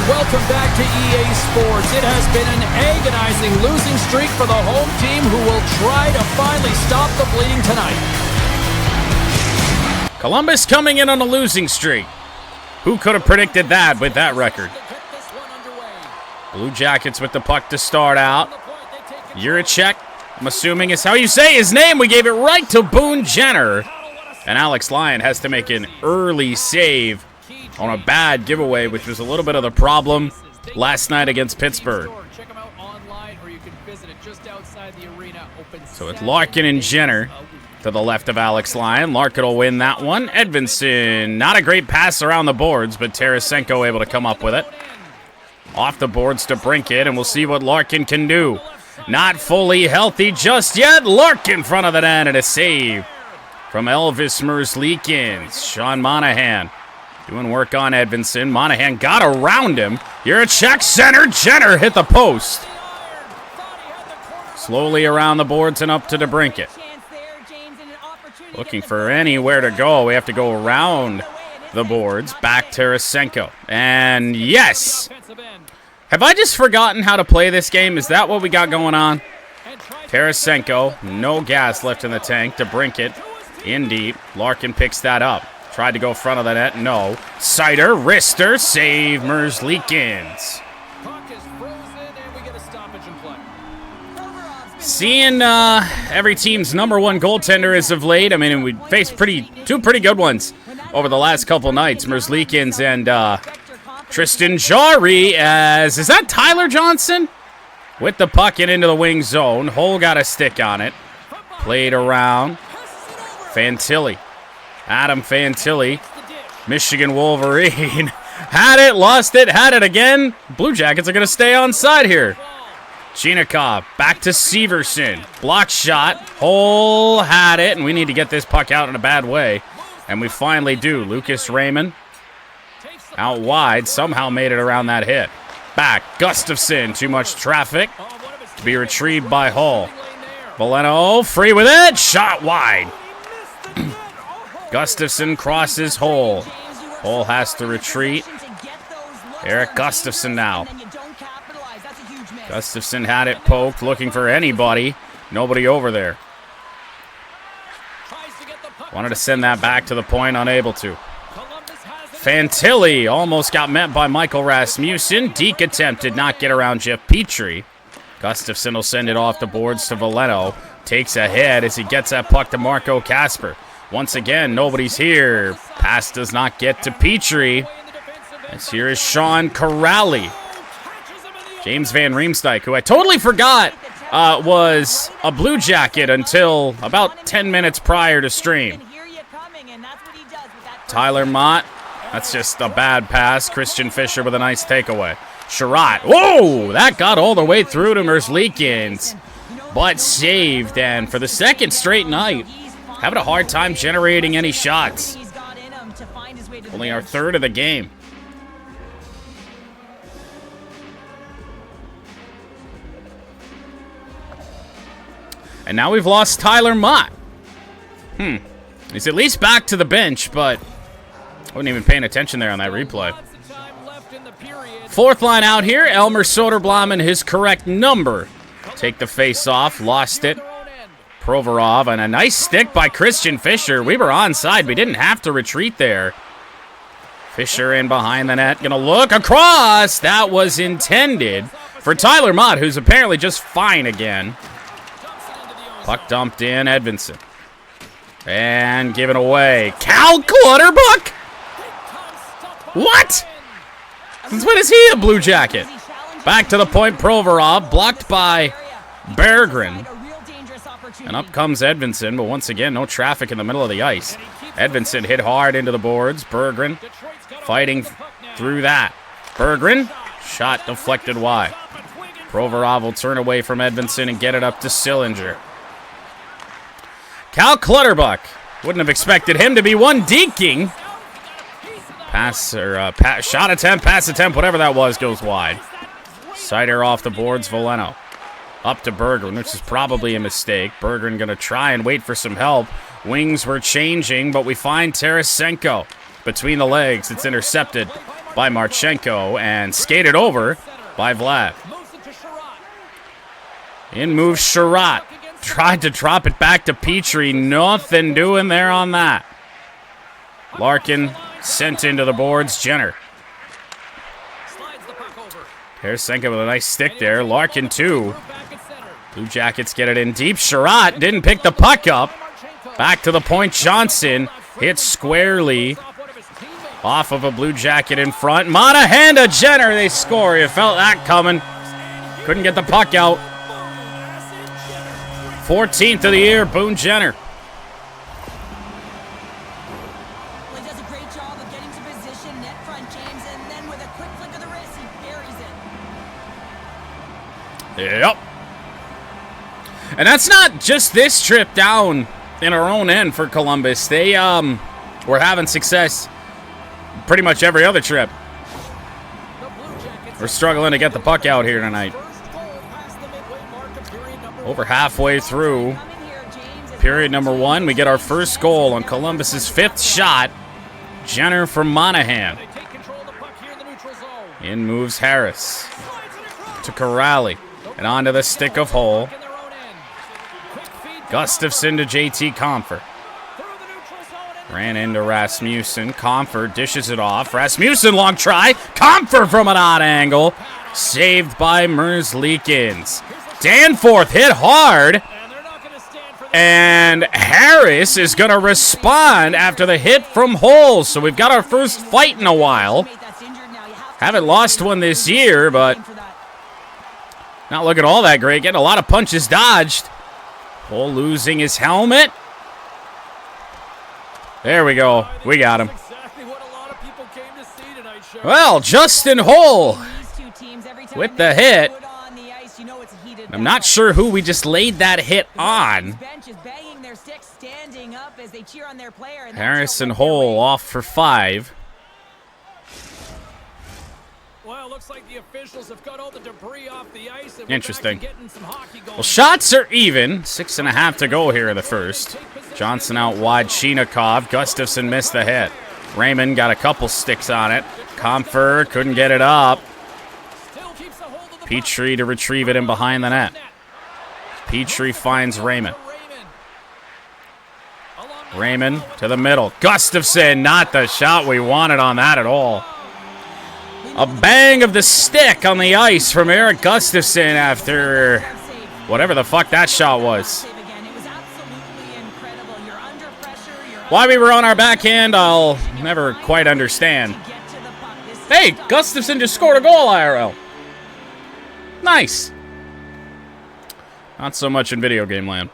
welcome back to EA Sports. It has been an agonizing losing streak for the home team who will try to finally stop the bleeding tonight. Columbus coming in on a losing streak. Who could have predicted that with that record? Blue Jackets with the puck to start out. Juracek, I'm assuming is how you say his name. We gave it right to Boone Jenner. And Alex Lyon has to make an early save on a bad giveaway, which was a little bit of the problem last night against Pittsburgh. So it's Larkin and Jenner to the left of Alex Lyon. Larkin will win that one. Edvinsson, not a great pass around the boards, but Tarasenko able to come up with it. Off the boards to Brinkett, and we'll see what Larkin can do. Not fully healthy just yet. Larkin in front of the net, and a save from Elvis Merzlikins. Sean Monahan doing work on Edvinsson. Monahan got around him. Juracek center. Jenner hit the post. Slowly around the boards and up to DeBrincat. Looking for anywhere to go. We have to go around the boards. Back Tarasenko. And yes! Have I just forgotten how to play this game? Is that what we got going on? Tarasenko. No gas left in the tank. DeBrincat in deep. Larkin picks that up. Tried to go front of the net. No. Sider. Wrister. Save Merzlikins. Seeing every team's #1 goaltender as of late. I mean, we faced two pretty good ones over the last couple nights. Merzlikins and Tristan Jarry as... Is that Tyler Johnson? With the puck and into the wing zone. Hole got a stick on it. Played around. Fantilli. Adam Fantilli. Michigan Wolverine. Had it, lost it, had it again. Blue Jackets are going to stay on side here. Chinikov, back to Severson. Block shot. Hole had it, and we need to get this puck out in a bad way. And we finally do. Lucas Raymond out wide. Somehow made it around that hit. Back. Gustafsson. Too much traffic to be retrieved by Hull. Valeno free with it. Shot wide. Gustafsson crosses Hull. Hull has to retreat. Eric Gustafsson now. Gustafsson had it poked, looking for anybody. Nobody over there. Wanted to send that back to the point, unable to. Fantilli almost got met by Michael Rasmussen. Deke attempt did not get around Jeff Petrie. Gustafsson will send it off the boards to Valeno. Takes a hit as he gets that puck to Marco Kasper. Once again, nobody's here. Pass does not get to Petrie. As here is Sean Corrali. James Van Riemsdyk, who I totally forgot was a Blue Jacket until about 10 minutes prior to stream. Tyler Mott, that's just a bad pass. Christian Fischer with a nice takeaway. Sherratt, whoa, that got all the way through to Merzlikins, but saved. And for the second straight night, having a hard time generating any shots. Only our third of the game. And now we've lost Tyler Mott. He's at least back to the bench, but I wasn't even paying attention there on that replay. Fourth line out here. Elmer Soderblom and his correct number. Take the face off. Lost it. Provorov, and a nice stick by Christian Fischer. We were onside. We didn't have to retreat there. Fischer in behind the net. Gonna look across. That was intended for Tyler Mott, who's apparently just fine again. Puck dumped in. Edvinsson. And given away. Cal Clutterbuck? What? Since when is he a Blue Jacket? Back to the point. Provorov. Blocked by Berggren. And up comes Edvinsson, but once again, no traffic in the middle of the ice. Edvinsson hit hard into the boards. Berggren fighting through that. Berggren, shot deflected wide. Provorov will turn away from Edvinsson and get it up to Sillinger. Cal Clutterbuck. Wouldn't have expected him to be one deking. Pass or shot attempt, pass attempt, whatever that was, goes wide. Sider off the boards. Valeno up to Berggren, which is probably a mistake. Berggren going to try and wait for some help. Wings were changing, but we find Tarasenko between the legs. It's intercepted by Marchenko and skated over by Vlad. In moves Sherratt. Tried to drop it back to Petrie. Nothing doing there on that. Larkin sent into the boards. Jenner. Tarasenko with a nice stick there. Larkin, too. Blue Jackets get it in deep. Sherratt didn't pick the puck up. Back to the point. Johnson hits squarely off of a Blue Jacket in front. Monahan to Jenner. They score. You felt that coming. Couldn't get the puck out. 14th of the year, Boone Jenner. Well, he does a great job of getting to position, net front James, and then with a quick flick of the wrist, he buries it. Yep. And that's not just this trip down in our own end for Columbus. They were having success pretty much every other trip. We're struggling to get the puck out here tonight. Over halfway through period number 1, we get our first goal on Columbus's 5th shot. Jenner from Monahan. In moves Harris to Corrali and onto the stick of Hull. Gustafsson to JT Comfort. Ran into Rasmussen. Comfort dishes it off. Rasmussen, long try. Comfort from an odd angle. Saved by Merzlikins. Danforth hit hard. And Harris is going to respond after the hit from Hull. So we've got our first fight in a while. Haven't lost one this year, but not looking all that great. Getting a lot of punches dodged. Hull losing his helmet. There we go. We got him. Well, Justin Hull with the hit. I'm not sure who we just laid that hit on. Harrison Hull off for 5. Well, looks like the officials have got all the debris off the ice. Interesting. Well, shots are even. 6.5 to go here in the first. Johnson out wide. Chinakhov. Gustafsson missed the hit. Raymond got a couple sticks on it. Comfort couldn't get it up. Petrie to retrieve it in behind the net. Petrie finds Raymond. Raymond to the middle. Gustafsson, not the shot we wanted on that at all. A bang of the stick on the ice from Eric Gustafsson after whatever the fuck that shot was. Why we were on our backhand, I'll never quite understand. Hey, Gustafsson just scored a goal, IRL. Nice. Not so much in video game land.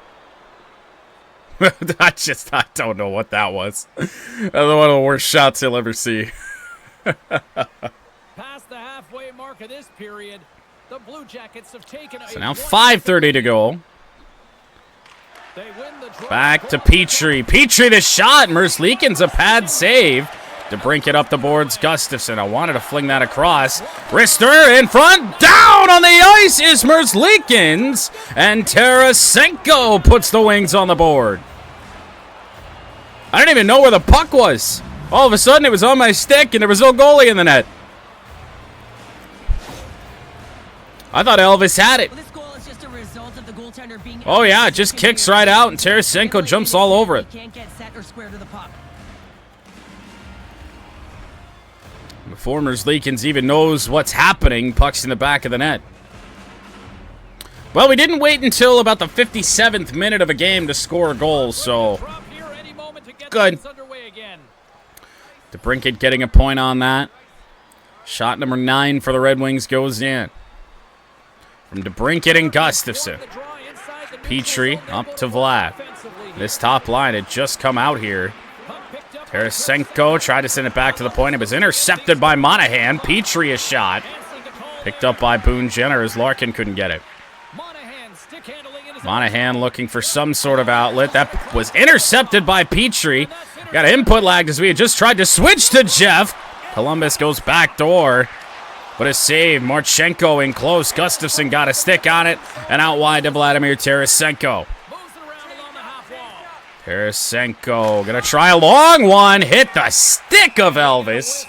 I don't know what that was. One of the worst shots you'll ever see. Past the halfway mark of this period, the Blue Jackets have taken so now 5:30 to go. Back to Petrie. Petrie the shot. Merzlikins a pad save to brink it up the boards. Gustafsson. I wanted to fling that across. Rister in front. Down on the ice is Merzlikins. And Tarasenko puts the Wings on the board. I didn't even know where the puck was. All of a sudden it was on my stick and there was no goalie in the net. I thought Elvis had it. Oh yeah, it just kicks right out and Tarasenko jumps all over it. Before Merzlikins even knows what's happening, puck's in the back of the net. Well, we didn't wait until about the 57th minute of a game to score a goal, so good. DeBrincat getting a point on that. Shot number 9 for the Red Wings goes in. From DeBrincat and Gustafsson. Petrie up to Vlad. This top line had just come out here. Tarasenko tried to send it back to the point. It was intercepted by Monahan. Petrie a shot. Picked up by Boone Jenner as Larkin couldn't get it. Monahan looking for some sort of outlet. That was intercepted by Petrie. Got an input lag as we had just tried to switch to Jeff. Columbus goes back door. But a save. Marchenko in close. Gustafsson got a stick on it. And out wide to Vladimir Tarasenko. Tarasenko gonna try a long one. Hit the stick of Elvis.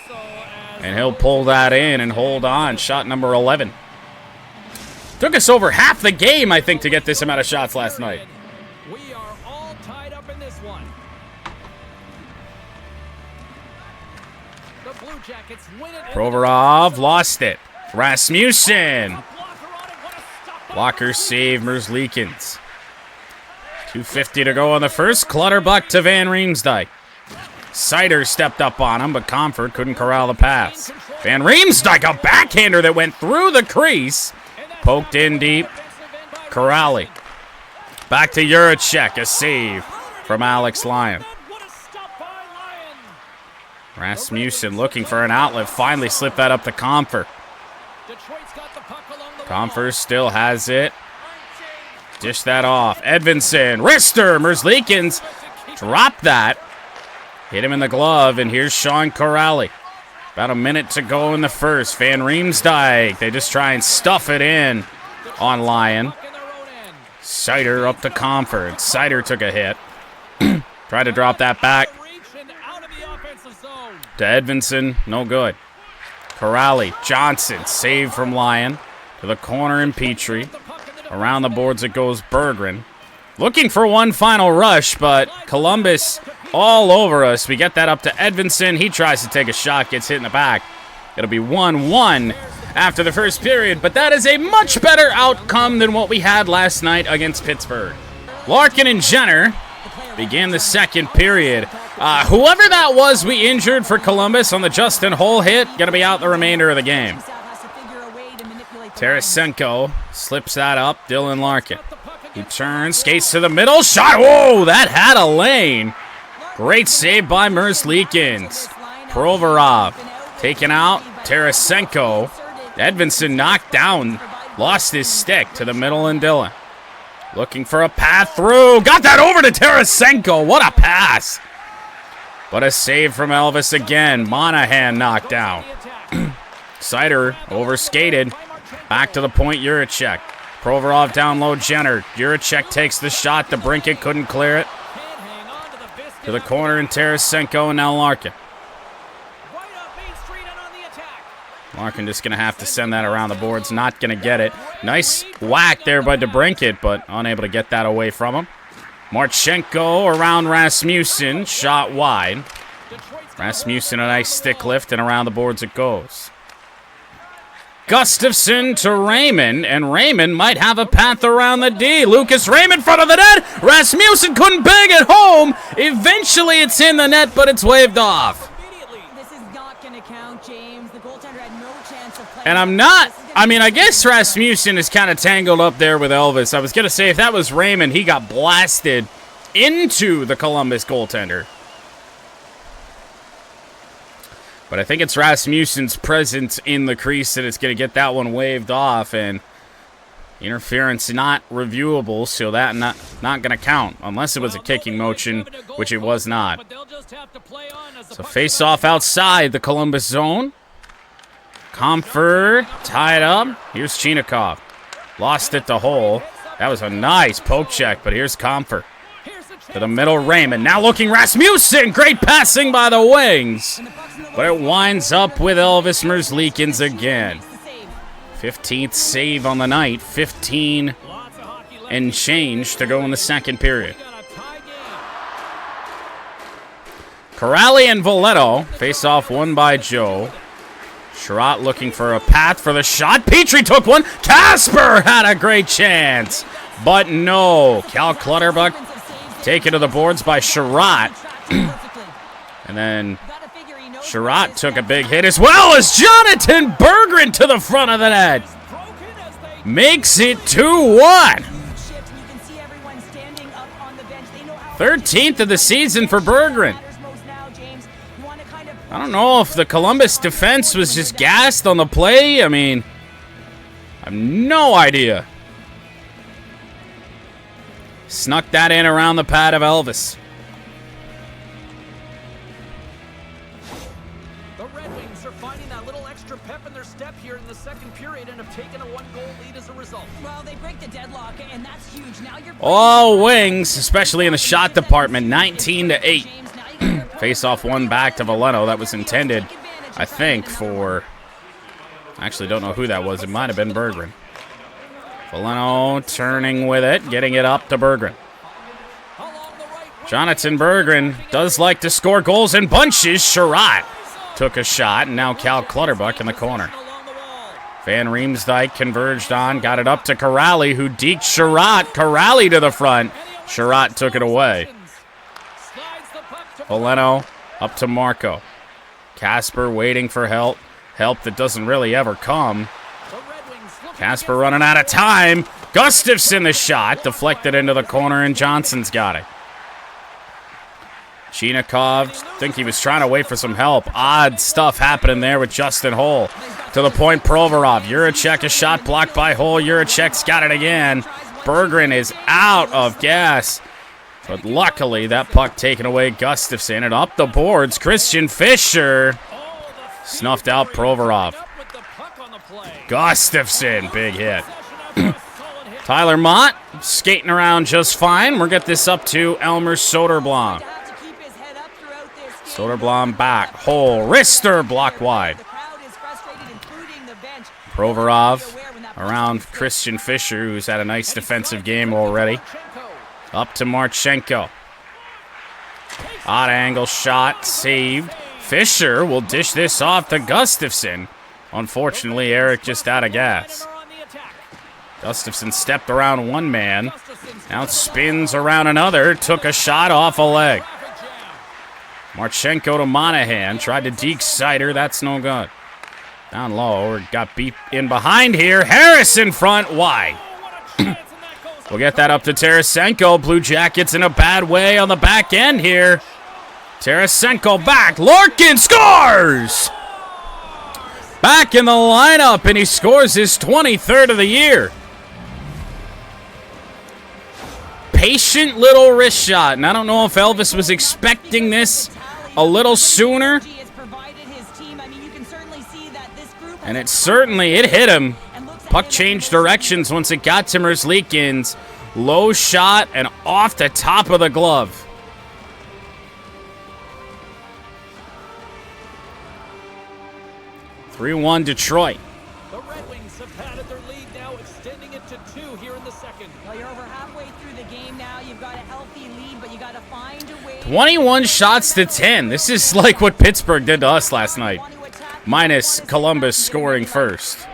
And he'll pull that in and hold on. Shot number 11. Took us over half the game, I think, to get this amount of shots last night. We are all tied up in this one. The Blue Jackets win it. Provorov lost it. Rasmussen. Blocker save, Merzlikins. 2:50 to go on the first. Clutterbuck to Van Riemsdyk. Sider stepped up on him, but Comfort couldn't corral the pass. Van Riemsdyk, a backhander that went through the crease. Poked in deep. Corrali. Back to Juracek, a save from Alex Lyon. Rasmussen looking for an outlet. Finally slipped that up to Comfort. Comfort still has it. Dish that off. Edvinsson, wrister, Merzlikins dropped that. Hit him in the glove, and here's Sean Corrali. About a minute to go in the first. Van Riemsdyk, they just try and stuff it in on Lyon. Sider up to Comfort. Sider took a hit. Tried to drop that back. To Edvinsson, no good. Corrali, Johnson, save from Lyon. To the corner in Petrie. Around the boards it goes Berggren. Looking for one final rush, but Columbus all over us. We get that up to Edvinsson. He tries to take a shot, gets hit in the back. It'll be 1-1 after the first period, but that is a much better outcome than what we had last night against Pittsburgh. Larkin and Jenner began the second period. Whoever that was we injured for Columbus on the Justin Hull hit, going to be out the remainder of the game. Tarasenko slips that up. Dylan Larkin. He turns, skates to the middle. Shot. Whoa, that had a lane. Great save by Merzlikins. Provorov taken out. Tarasenko. Edvinsson knocked down. Lost his stick to the middle and Dylan. Looking for a path through. Got that over to Tarasenko. What a pass. But a save from Elvis again. Monahan knocked down. Sider overskated. Back to the point, Juracek. Provorov down low, Jenner. Juracek takes the shot. DeBrincat couldn't clear it. To the corner, and Tarasenko, and now Larkin. Larkin just going to have to send that around the boards. Not going to get it. Nice whack there by DeBrincat, but unable to get that away from him. Marchenko around Rasmussen. Shot wide. Rasmussen, a nice stick lift, and around the boards it goes. Gustafsson to Raymond, and Raymond might have a path around the D. Lucas Raymond, front of the net. Rasmussen couldn't bang it home. Eventually it's in the net, but it's waved off. This is not going to count, James. The goaltender had no chance of playing. And I guess Rasmussen is kind of tangled up there with Elvis. I was going to say, if that was Raymond, he got blasted into the Columbus goaltender. But I think it's Rasmussen's presence in the crease that is going to get that one waved off, and interference not reviewable, so that not going to count, unless it was a kicking motion, which it was not. So face-off outside the Columbus zone. Comfort tied up. Here's Chinakhov. Lost it to Hull. That was a nice poke check, but here's Comfort. To the middle, Raymond. Now looking Rasmussen. Great passing by the wings. But it winds up with Elvis Merzlikins again. 15th save on the night. 15 and change to go in the second period. Corrali and Voletto face off one by Joe. Sherratt looking for a path for the shot. Petrie took one. Casper had a great chance. But no. Cal Clutterbuck taken to the boards by Sherratt. And then Sherratt took a big hit as well as Jonathan Berggren to the front of the net. Makes it 2-1. 13th of the season for Berggren. I don't know if the Columbus defense was just gassed on the play. I mean, I have no idea. Snuck that in around the pad of Elvis. The Red Wings are finding that little extra pep in their step here in the second period and have taken a one-goal lead as a result. Well, they break the deadlock, and that's huge. Now you're All Wings, especially in the shot department, 19-8. Face off one back to Valeno. That was intended I think, for... I actually don't know who that was. It might have been Berggren. Foligno turning with it, getting it up to Berggren. Jonathan Berggren does like to score goals in bunches. Sherratt took a shot, and now Cal Clutterbuck in the corner. Van Riemsdyk converged on, got it up to Corrali, who deked Sherratt. Corrali to the front. Sherratt took it away. Foligno up to Marco. Casper waiting for help. Help that doesn't really ever come. Casper running out of time. Gustafsson the shot, deflected into the corner, and Johnson's got it. Chinikov, think he was trying to wait for some help. Odd stuff happening there with Justin Holl. To the point, Provorov. Juracek, a shot blocked by Holl. Juracek's got it again. Berggren is out of gas. But luckily, that puck taken away. Gustafsson, and up the boards, Christian Fischer snuffed out Provorov. Gustafsson, big hit. Tyler Mott skating around just fine. We'll get this up to Elmer Soderblom. Soderblom back. Hole. Rister block wide. Provorov around Christian Fischer, who's had a nice defensive game already. Up to Marchenko. Odd angle shot. Saved. Fischer will dish this off to Gustafsson. Unfortunately, Eric just out of gas. Gustafsson stepped around one man. Now spins around another. Took a shot off a leg. Marchenko to Monahan. Tried to deke Sider. That's no good. Down low. Or got beat in behind here. Harris in front. Wide. We'll get that up to Tarasenko. Blue Jackets in a bad way on the back end here. Tarasenko back. Larkin scores! Back in the lineup, and he scores his 23rd of the year. Patient little wrist shot, and I don't know if Elvis was expecting this a little sooner. And it hit him. Puck changed directions once it got to Merzlikins. Low shot and off the top of the glove. (3-1) Detroit. The Red Wings have padded their lead now, extending it to 2 here in the second. Well, you're over halfway through the game now. You've got a healthy lead, but you got to find a way. 21 shots to 10. This is like what Pittsburgh did to us last night. Minus Columbus scoring first.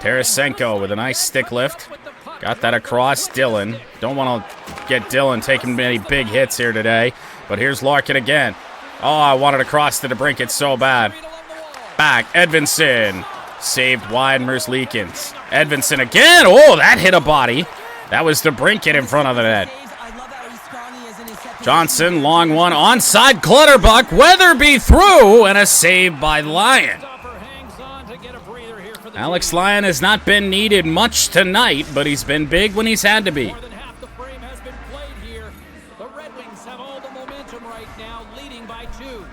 Tarasenko with a nice stick lift. Got that across Dillon. Don't want to get Dillon taking any big hits here today. But here's Larkin again. Oh, I wanted to cross to DeBrincat so bad. Back, Edvinsson. Saved wide, Merzlikins. Edvinsson again. Oh, that hit a body. That was DeBrincat in front of the net. Johnson, long one, onside, Clutterbuck. Weatherby through, and a save by Lyon. Alex Lyon has not been needed much tonight, but he's been big when he's had to be. More than half the frame has been played here. The Red Wings have all the momentum right now, leading by 2.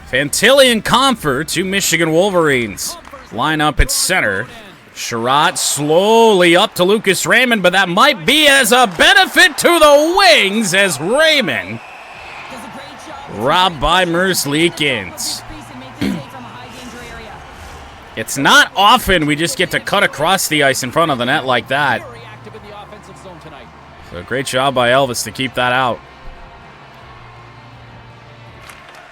Fantilli and Comfort, 2 Michigan Wolverines. Line up at center. Sherratt slowly up to Lucas Raymond, but that might be as a benefit to the Wings as Raymond robbed by Merzlikins. It's not often we just get to cut across the ice in front of the net like that. So great job by Elvis to keep that out.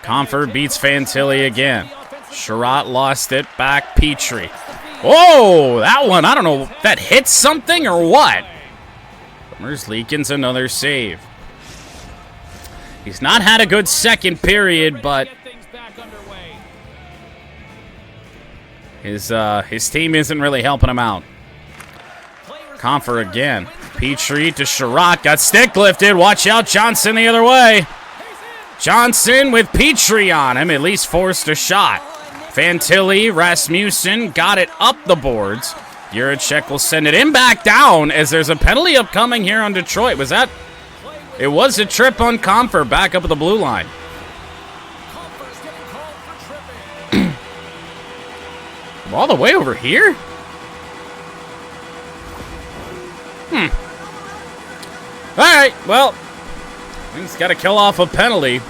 Comfort beats Fantilli again. Sherratt lost it. Back Petrie. Oh, that one, I don't know, that hit something or what? Merzlikins another save. He's not had a good second period, but his team isn't really helping him out. Comfort again. Petrie to Sherratt. Got stick lifted. Watch out, Johnson the other way. Johnson with Petrie on him. At least forced a shot. Fantilli, Rasmussen got it up the boards. Juracek will send it in back down as there's a penalty upcoming here on Detroit. Was that? It was a trip on Comfort back up at the blue line. All the way over here? All right, well, he's got to kill off a penalty.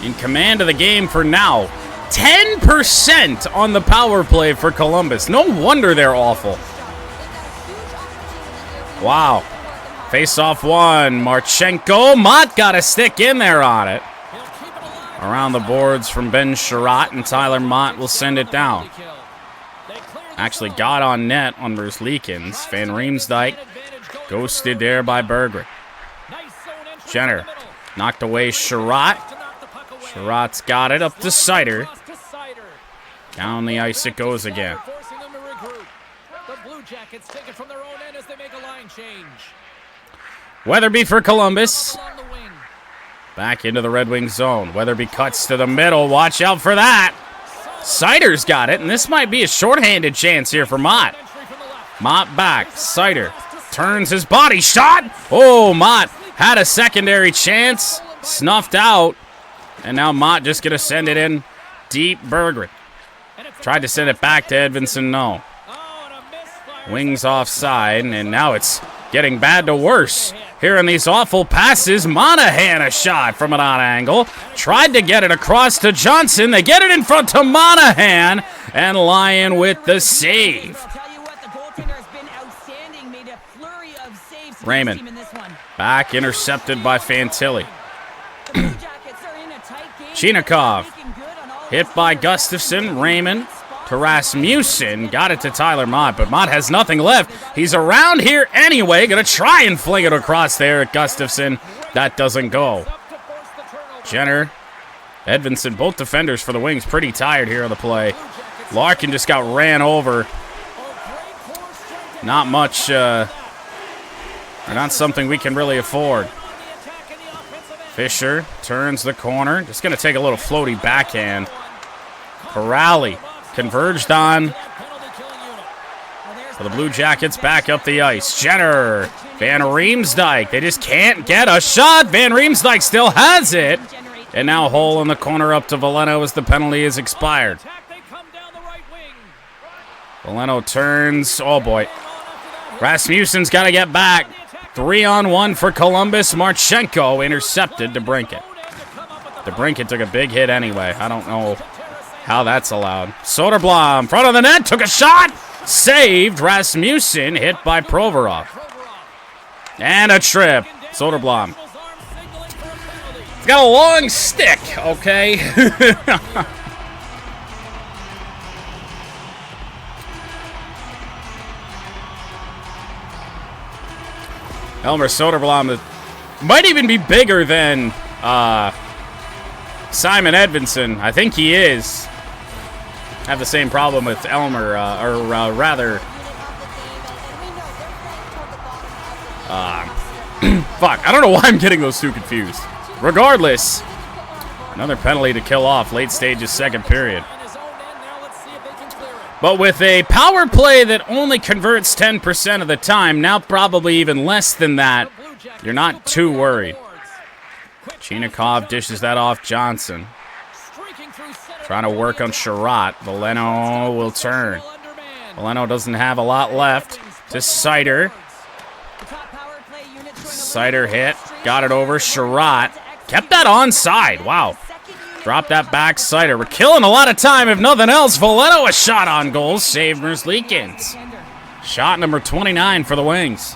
in command of the game for now. 10% on the power play for Columbus. No wonder they're awful. Wow. Face-off one. Marchenko. Mott got a stick in there on it. Around the boards from Ben Sherratt, and Tyler Mott will send it down. Actually got on net on Merzlikins. Van Riemsdyk ghosted there by Berggren. Jenner knocked away Sherratt. Sherratt's got it up to Seider. Down the ice it goes again. Weatherby for Columbus. Back into the Red Wings zone. Weatherby cuts to the middle. Watch out for that. Seider's got it, and this might be a shorthanded chance here for Mott. Mott back. Seider turns his body. Shot! Oh, Mott had a secondary chance. Snuffed out. And now Mott just going to send it in deep. Berggren tried to send it back to Edvinsson. No. Wings offside, and now it's getting bad to worse. Here in these awful passes, Monahan a shot from an odd angle. Tried to get it across to Johnson. They get it in front to Monahan, and Lyon with the save. Raymond back, intercepted by Fantilli. Chinakhov hit by Gustafsson. Raymond to Rasmussen. Got it to Tyler Mott, but Mott has nothing left. He's around here anyway. Going to try and fling it across there at Gustafsson. That doesn't go. Jenner, Edvinsson, both defenders for the Wings pretty tired here on the play. Larkin just got ran over. Not much, not something we can really afford. Fisher turns the corner. Just going to take a little floaty backhand. Corrali converged on. So the Blue Jackets back up the ice. Jenner, Van Riemsdyk. They just can't get a shot. Van Riemsdyk still has it. And now hole in the corner up to Veleno as the penalty is expired. Veleno turns. Oh, boy. Rasmussen's got to get back. 3-on-1 for Columbus. Marchenko intercepted DeBrincat. DeBrincat took a big hit anyway. I don't know how that's allowed. Soderblom, front of the net, took a shot. Saved. Rasmussen hit by Provorov. And a trip. Soderblom. He's got a long stick, okay? Elmer Soderblom might even be bigger than Simon Edvinsson. I think he is. I have the same problem with Elmer, fuck, I don't know why I'm getting those two confused. Regardless, another penalty to kill off late stages, second period. But with a power play that only converts 10% of the time, now probably even less than that, you're not too worried. Chinakhov dishes that off Johnson. Trying to work on Sherratt. Veleno will turn. Veleno doesn't have a lot left. To Seider. Seider hit. Got it over. Sherratt. Kept that onside. Wow. Drop that back, Seider. We're killing a lot of time, if nothing else. Veleno a shot on goal. Saved Merzlikins. Shot number 29 for the Wings.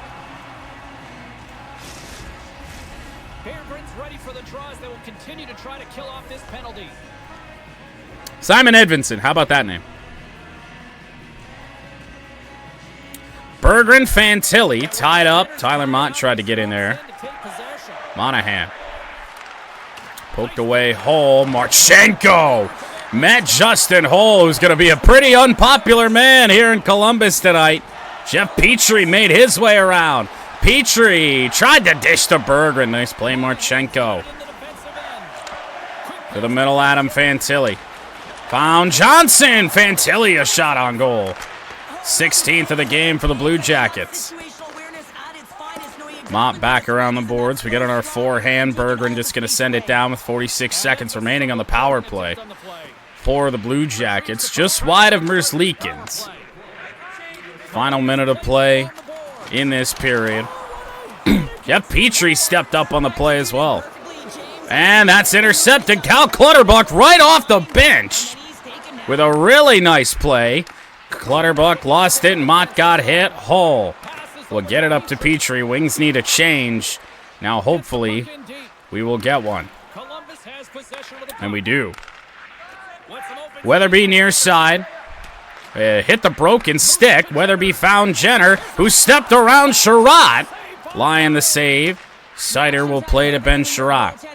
Simon Edvinsson. How about that name? Berggren, Fantilli tied up. Tyler Mott tried to get in there. Monahan. Poked away, Hull. Marchenko met Justin Hull, who's going to be a pretty unpopular man here in Columbus tonight. Jeff Petrie made his way around. Petrie tried to dish to Berggren. Nice play, Marchenko. To the middle, Adam Fantilli. Found Johnson. Fantilli a shot on goal. 16th of the game for the Blue Jackets. Mott back around the boards. We get on our forehand. Berggren just going to send it down with 46 seconds remaining on the power play for the Blue Jackets. Just wide of Merzlikins. Final minute of play in this period. Jeff Petrie stepped up on the play as well. And that's intercepted. Cal Clutterbuck right off the bench with a really nice play. Clutterbuck lost it, and Mott got hit. Hull will get it up to Petrie. Wings need a change. Now, hopefully, we will get one. And we do. Weatherby near side. Hit the broken stick. Weatherby found Jenner, who stepped around Sherratt. Lyon the save. Sider will play to Ben Sherratt.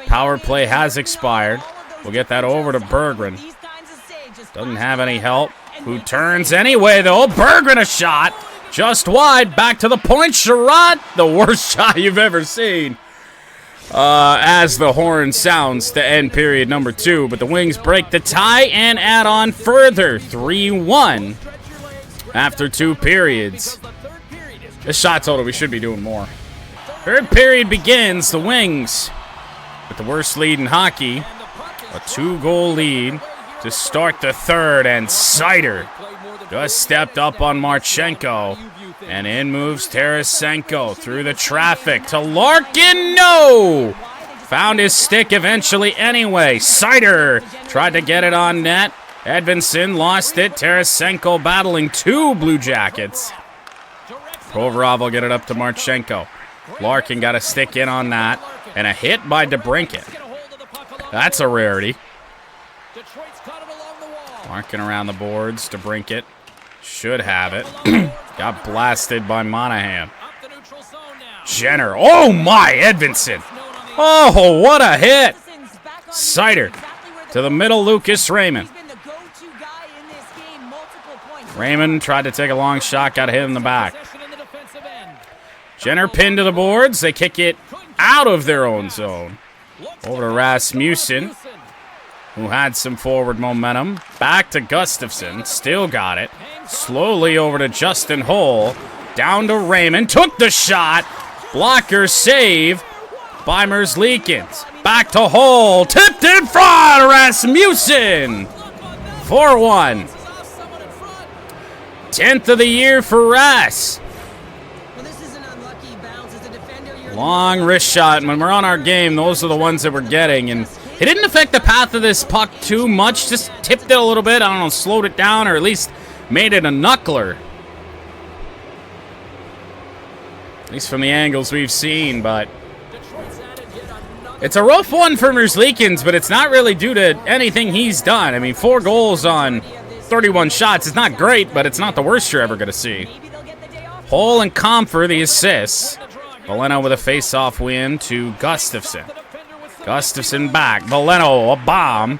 Power play has expired. We'll get that over to Berggren. Doesn't have any help. Who turns anyway, though. Berggren a shot. Just wide. Back to the point. Sherratt. The worst shot you've ever seen. As the horn sounds to end period number 2. But the Wings break the tie and add on further. 3-1 after 2 periods. This shot total, we should be doing more. Third period begins. The Wings with the worst lead in hockey. A 2-goal lead to start the third. And Sider just stepped up on Marchenko. And in moves Tarasenko through the traffic to Larkin. No! Found his stick eventually anyway. Sider tried to get it on net. Edvinsson lost it. Tarasenko battling 2 Blue Jackets. Provorov will get it up to Marchenko. Larkin got a stick in on that. And a hit by DeBrincat. That's a rarity. Larkin around the boards. DeBrincat should have it. Got blasted by Monahan. Jenner. Oh my, Edvinsson. Oh, what a hit. Sider to the middle, Lucas Raymond. Raymond tried to take a long shot, got hit in the back. Jenner pinned to the boards. They kick it out of their own zone. Over to Rasmussen, who had some forward momentum. Back to Gustafsson. Still got it. Slowly over to Justin Hull. Down to Raymond. Took the shot. Blocker save by Merzlikins. Back to Hull. Tipped in front. Rasmussen. 4-1. 10th of the year for Ras. Long wrist shot. And when we're on our game, those are the ones that we're getting. And it didn't affect the path of this puck too much. Just tipped it a little bit. I don't know, slowed it down or at least made it a knuckler. At least from the angles we've seen, but it's a rough one for Merzlikins, but it's not really due to anything he's done. I mean, 4 goals on 31 shots is not great, but it's not the worst you're ever going to see. Hull and Comfer, the assists. Valeno with a face-off win to Gustafsson. Gustafsson back. Valeno, a bomb.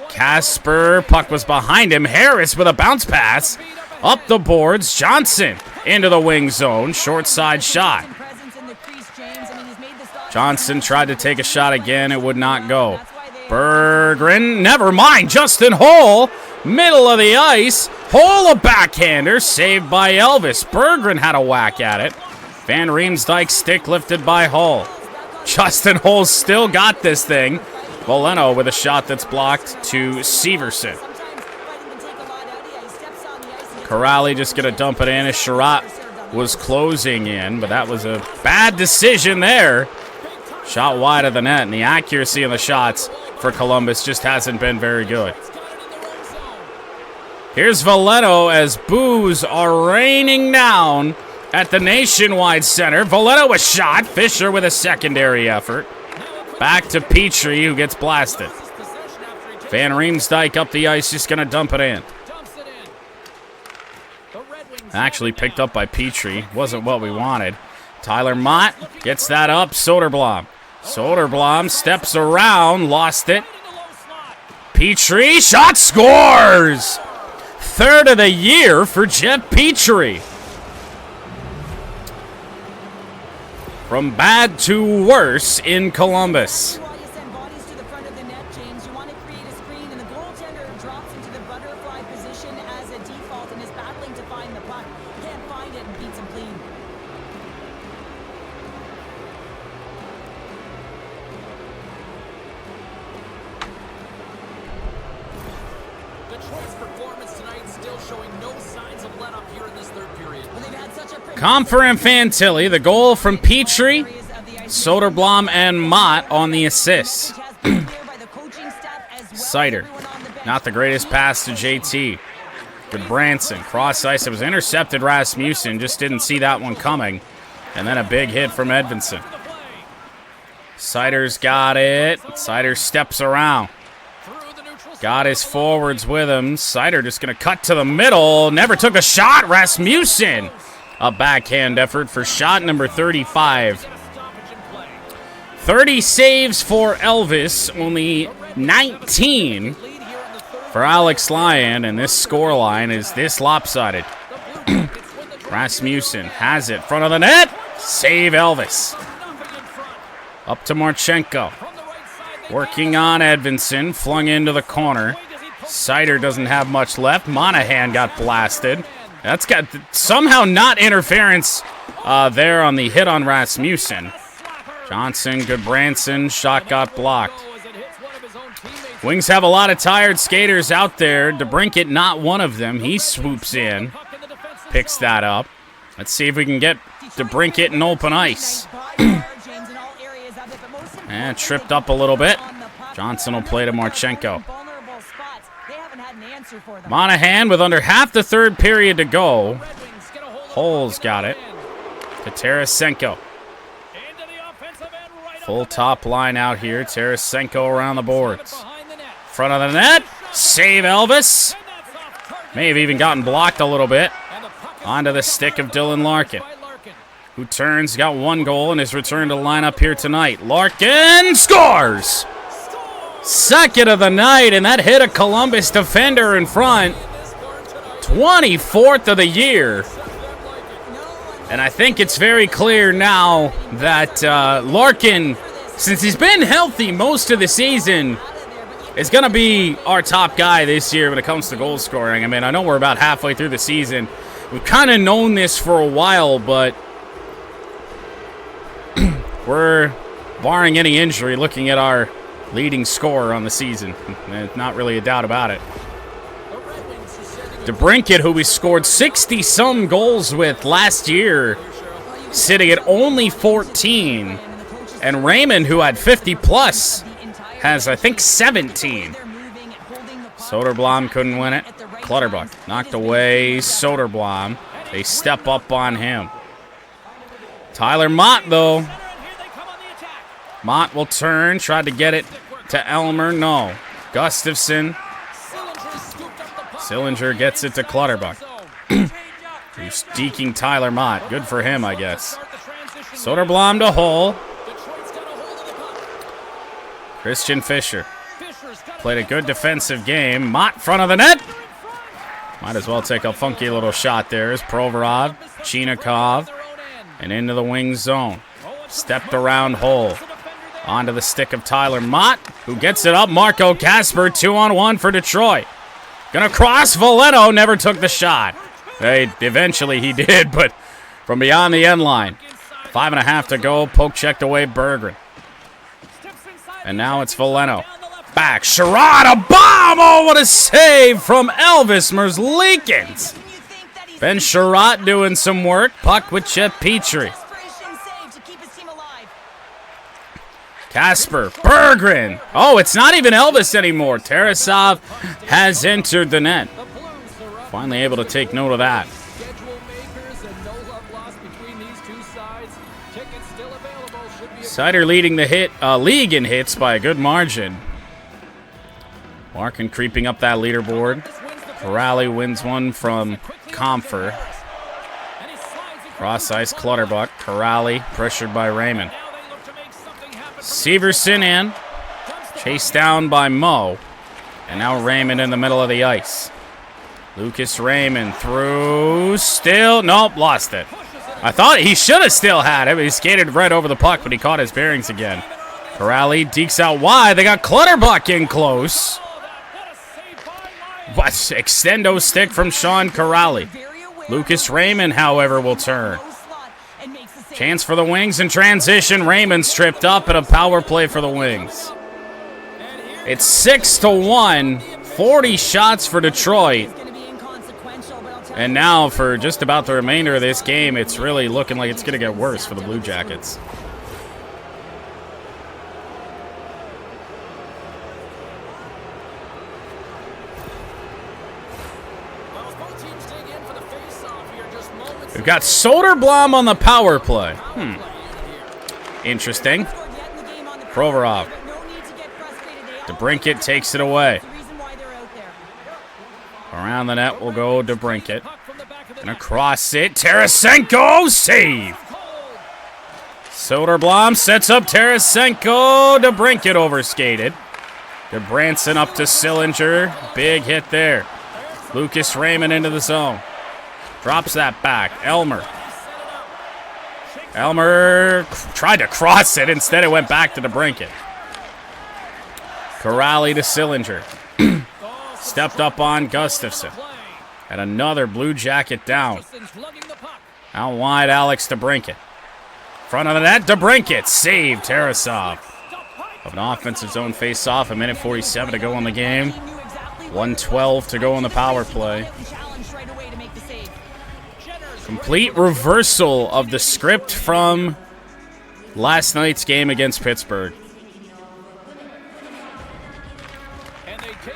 Casper, puck was behind him. Harris with a bounce pass. Up the boards. Johnson into the wing zone. Short side shot. Johnson tried to take a shot again. It would not go. Berggren, never mind. Justin Hull, middle of the ice. Hull, a backhander, saved by Elvis. Berggren had a whack at it. Van Riemsdyk stick lifted by Hull. Justin Hull still got this thing. Valeno with a shot that's blocked to Severson. Corrali just going to dump it in as Sherratt was closing in, but that was a bad decision there. Shot wide of the net, and the accuracy of the shots for Columbus just hasn't been very good. Here's Valeno as boos are raining down at the Nationwide Center. Valeno a shot. Fisher with a secondary effort. Back to Petrie, who gets blasted. Van Riemsdyk up the ice, just going to dump it in. Actually picked up by Petrie. Wasn't what we wanted. Tyler Mott gets that up. Soderblom. Soderblom steps around. Lost it. Petrie. Shot scores! Third of the year for Jeff Petrie. From bad to worse in Columbus. Comfer and Fantilli, the goal from Petrie, Soderblom and Mott on the assists. Sider, not the greatest pass to JT. Good Branson, cross ice. It was intercepted. Rasmussen just didn't see that one coming. And then a big hit from Edvinsson. Sider's got it. Sider steps around. Got his forwards with him. Sider just going to cut to the middle. Never took a shot. Rasmussen. A backhand effort for shot number 35. 30 saves for Elvis. Only 19 for Alex Lyon. And this scoreline is this lopsided. Rasmussen has it. Front of the net. Save Elvis. Up to Marchenko. Working on Edvinsson. Flung into the corner. Sider doesn't have much left. Monahan got blasted. That's got somehow not interference there on the hit on Rasmussen. Johnson, good Branson. Shot got blocked. Wings have a lot of tired skaters out there. DeBrincat, not one of them. He swoops in. Picks that up. Let's see if we can get DeBrincat in open ice. And tripped up a little bit. Johnson will play to Marchenko. Monahan with under half the third period to go. Hole's got it. To Tarasenko. Full top line out here. Tarasenko around the boards. Front of the net. Save Elvis. May have even gotten blocked a little bit. Onto the stick of Dylan Larkin, who turns, got one goal, and is returned to lineup here tonight. Larkin scores! Second of the night, and that hit a Columbus defender in front. 24th of the year. And I think it's very clear now that Larkin, since he's been healthy most of the season, is going to be our top guy this year when it comes to goal scoring. I mean, I know we're about halfway through the season. We've kind of known this for a while, but we're, barring any injury, looking at our leading scorer on the season. Not really a doubt about it. DeBrincat, who we scored 60-some goals with last year, sitting at only 14. And Raymond, who had 50-plus, has, I think, 17. Soderblom couldn't win it. Clutterbuck knocked away Soderblom. They step up on him. Tyler Mott, though. Mott will turn. Tried to get it to Elmer. No. Gustafson. Sillinger gets it to Clutterbuck. Who's deking Tyler Mott. Good for him, I guess. Soderblom to Hull. Christian Fischer played a good defensive game. Mott front of the net. Might as well take a funky little shot there. Is Provorov, Chinikov, and into the wing zone. Stepped around Hull. Onto the stick of Tyler Mott, who gets it up. Marco Kasper, 2-on-1 for Detroit. Gonna cross. Valeno never took the shot. Eventually he did, but from beyond the end line. 5.5 to go. Poke checked away Berggren. And now it's Valeno. Back. Sherrod, a bomb! Oh, what a save from Elvis Merzlikins. Ben Sherrod doing some work. Puck with Chet Petrie. Kasper, Berggren. Oh, it's not even Elvis anymore. Tarasov has entered the net. Finally able to take note of that. Sider leading the league in hits by a good margin. Larkin creeping up that leaderboard. Corrali wins one from Comfer. Cross ice Clutterbuck. Corrali pressured by Raymond. Severson in. Chased down by Moe. And now Raymond in the middle of the ice. Lucas Raymond through. Still. Nope, lost it. I thought he should have still had it. He skated right over the puck, but he caught his bearings again. Corrali dekes out wide. They got Clutterbuck in close. What? Extendo stick from Sean Corrali. Lucas Raymond, however, will turn. Chance for the Wings in transition. Raymond's tripped up and a power play for the Wings. It's 6-1. 40 shots for Detroit. And now for just about the remainder of this game, it's really looking like it's going to get worse for the Blue Jackets. We've got Soderblom on the power play. Interesting. Provorov. DeBrincat takes it away. Around the net will go DeBrincat. And across it, Tarasenko, save. Soderblom sets up Tarasenko. DeBrincat overskated. DeBranson up to Sillinger. Big hit there. Lucas Raymond into the zone. Drops that back. Elmer tried to cross it. Instead, it went back to DeBrincat. Corrali to Sillinger. Stepped up on Gustafsson. And another Blue Jacket down. Out wide, Alex DeBrincat. Front of the net, DeBrincat. Save Tarasov. Of an offensive zone face-off. 1:47 to go in the game. 1:12 to go on the power play. Complete reversal of the script from last night's game against Pittsburgh.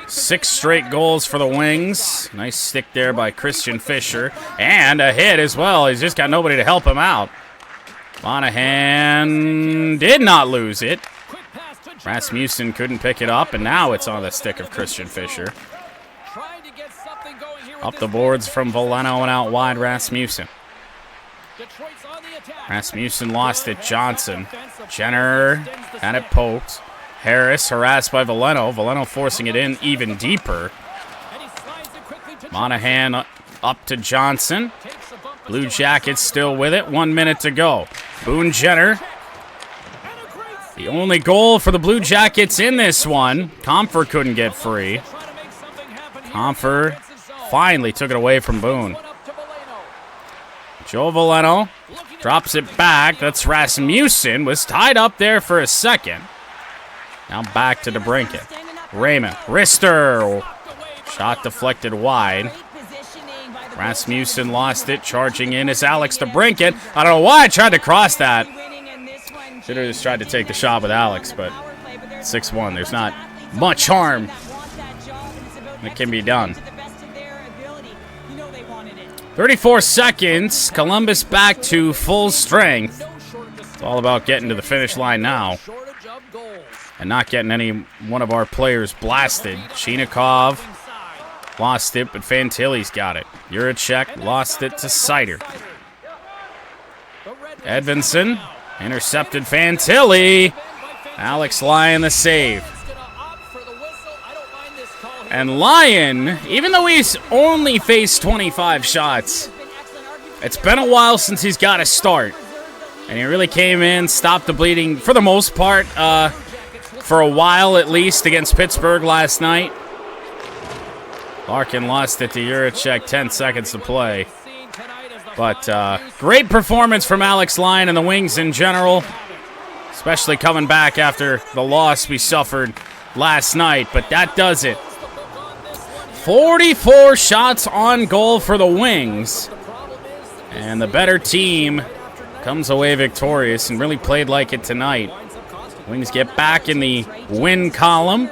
6 straight goals for the Wings. Nice stick there by Christian Fischer. And a hit as well. He's just got nobody to help him out. Monahan did not lose it. Rasmussen couldn't pick it up, and now it's on the stick of Christian Fischer. Up the boards from Veleno and out wide, Rasmussen. Rasmussen lost it, Johnson. Jenner had it poked. Harris harassed by Veleno. Veleno forcing it in even deeper. Monahan up to Johnson. Blue Jackets still with it. 1 minute to go. Boone Jenner. The only goal for the Blue Jackets in this one. Comfer couldn't get free. Comfer finally took it away from Boone. Joe Veleno drops it back. That's Rasmussen. Was tied up there for a second. Now back to DeBrincat. Raymond. Rister. Shot deflected wide. Rasmussen lost it. Charging in is Alex DeBrincat. I don't know why I tried to cross that. Should have just tried to take the shot with Alex, but 6-1. There's not much harm that can be done. 34 seconds. Columbus back to full strength. It's all about getting to the finish line now and not getting any one of our players blasted. Chinikov lost it, but Fantilli's got it. Juracek lost it to Sider. Edvinson intercepted Fantilli. Alex Lyon the save. And Lyon, even though he's only faced 25 shots, it's been a while since he's got a start. And he really came in, stopped the bleeding for the most part, for a while at least, against Pittsburgh last night. Larkin lost it to Juracek, 10 seconds to play. But great performance from Alex Lyon and the Wings in general, especially coming back after the loss we suffered last night. But that does it. 44 shots on goal for the Wings. And the better team comes away victorious and really played like it tonight. Wings get back in the win column.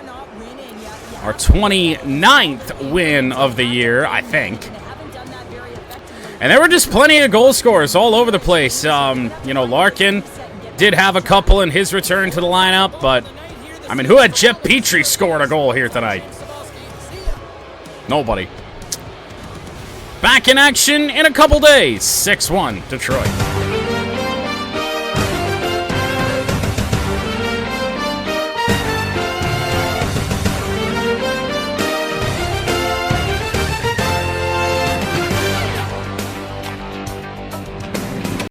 Our 29th win of the year, I think. And there were just plenty of goal scorers all over the place. Larkin did have a couple in his return to the lineup, but, I mean, who had Jeff Petrie scoring a goal here tonight? Nobody. Back in action in a couple days. 6-1, Detroit.